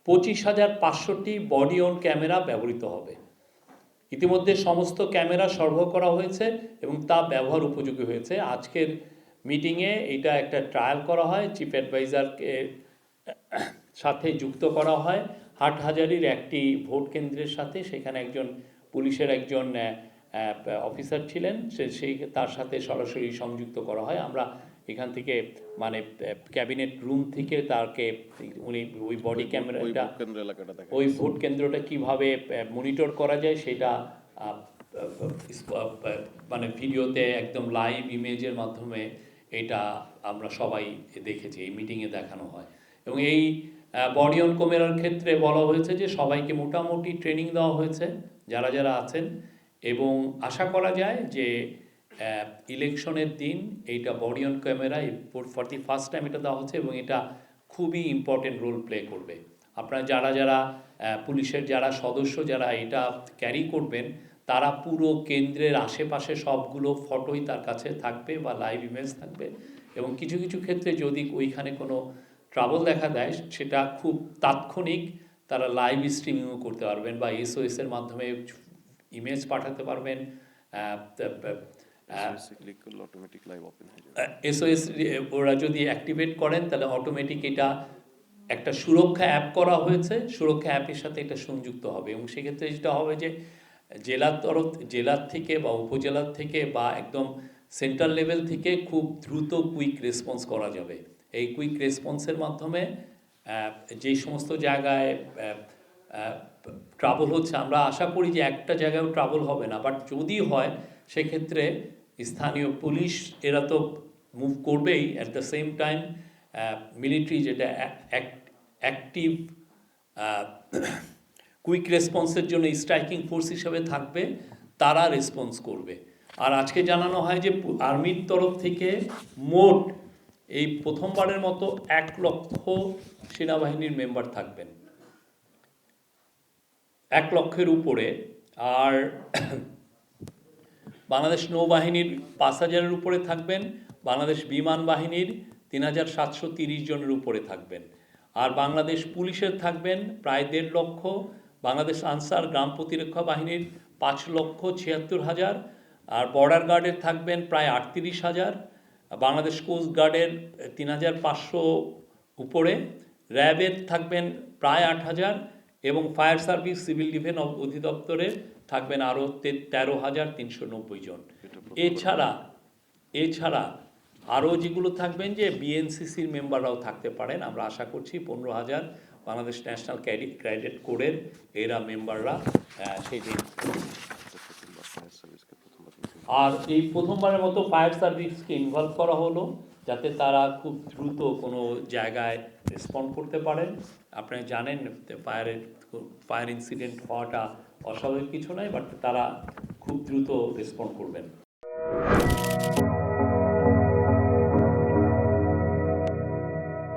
25,500টি body on camera ব্যবহৃত হবে। ইতিমধ্যে সমস্ত ক্যামেরা সরবরাহ করা হয়েছে এবং তা ব্যবহার উপযোগী হয়েছে। আজকের মিটিংয়ে এটা একটা ট্রায়াল করা হয়, চিফ অ্যাডভাইজারকে সাথে যুক্ত করা হয় হাটহাজারীর একটি ভোট কেন্দ্রের সাথে। সেখানে একজন পুলিশের একজন অফিসার ছিলেন, সেই তার সাথে সরাসরি সংযুক্ত করা হয়। আমরা এখান থেকে মানে ক্যাবিনেট রুম থেকে তাকে উনি ওই বডি ক্যামেরাটা ওই ভোট কেন্দ্রটা কিভাবে মনিটর করা যায় সেটা মানে ভিডিওতে একদম লাইভ ইমেজের মাধ্যমে এটা আমরা সবাই দেখেছি, এই মিটিংয়ে দেখানো হয়। এবং এই বডি অন ক্যামেরার ক্ষেত্রে বলা হয়েছে যে সবাইকে মোটামুটি ট্রেনিং দেওয়া হয়েছে যারা যারা আছেন, এবং আশা করা যায় যে ইলেকশনের দিন এইটা body on camera for the first time এটা দেওয়া হচ্ছে এবং এটা খুবই ইম্পর্টেন্ট রোল প্লে করবে। আপনারা যারা যারা পুলিশের যারা সদস্য যারা এটা ক্যারি করবেন, তারা পুরো কেন্দ্রের আশেপাশে সবগুলো ফটোই তার কাছে থাকবে বা লাইভ ইমেজ থাকবে, এবং কিছু কিছু ক্ষেত্রে যদি ওইখানে কোনো ট্রাবল দেখা দেয় সেটা খুব তাৎক্ষণিক তারা লাইভ স্ট্রিমিংও করতে পারবেন বা এসওএস এর মাধ্যমে ইমেজ পাঠাতে পারবেন। এসওএস ওরা যদি অ্যাক্টিভেট করেন তাহলে অটোমেটিক এটা একটা সুরক্ষা অ্যাপ করা হয়েছে, সুরক্ষা অ্যাপের সাথে এটা সংযুক্ত হবে এবং সেক্ষেত্রে যেটা হবে যে জেলার থেকে বা উপজেলার থেকে বা একদম সেন্ট্রাল লেভেল থেকে খুব দ্রুত কুইক রেসপন্স করা যাবে। এই কুইক রেসপন্সের মাধ্যমে যে সমস্ত জায়গায় ট্রাবল হচ্ছে, আমরা আশা করি যে একটা জায়গায়ও ট্রাবল হবে না, বাট যদি হয় সেক্ষেত্রে স্থানীয় পুলিশ এরা তো মুভ করবেই, at the same time military যেটা অ্যাক্টিভ কুইক রেসপন্সের জন্য স্ট্রাইকিং ফোর্স হিসেবে থাকবে, তারা রেসপন্স করবে। আর আজকে জানানো হয় যে আর্মির তরফ থেকে মোট এই প্রথমবারের মতো 1 লক্ষ সেনাবাহিনীর মেম্বার থাকবেন, 1 লক্ষের উপরে। আর বাংলাদেশ নৌবাহিনীর 5,000-এর উপরে থাকবেন, বাংলাদেশ বিমান বাহিনীর 3,730 জনের উপরে থাকবেন, আর বাংলাদেশ পুলিশের থাকবেন প্রায় 1.5 লক্ষ, বাংলাদেশ আনসার গ্রাম প্রতিরক্ষা বাহিনীর 5,76,000, আর বর্ডার গার্ডের থাকবেন প্রায় 38,000, বাংলাদেশ কোস্ট গার্ডের 3,500 উপরে, র্যাবের থাকবেন প্রায় 8,000 এবং ফায়ার সার্ভিস সিভিল ডিফেন্স অধিদপ্তরে থাকবেন আরও 13,390 জন। এছাড়া আরও যেগুলো থাকবেন যে বিএনসিসির মেম্বাররাও থাকতে পারেন, আমরা আশা করছি 15,000 বাংলাদেশ ন্যাশনাল ক্যাডেট কোরের এরা মেম্বাররা সেই দিন। আর এই প্রথমবারের মতো ফায়ার সার্ভিসকে ইনভলভ করা হলো যাতে তারা খুব দ্রুত কোনো জায়গায় রেসপন্ড করতে পারেন। আপনারা জানেন ফায়ার ইনসিডেন্ট হওয়াটা অস্বাভাবিক কিছু নয়, বাট তারা খুব দ্রুত রেসপন্ড করবেন।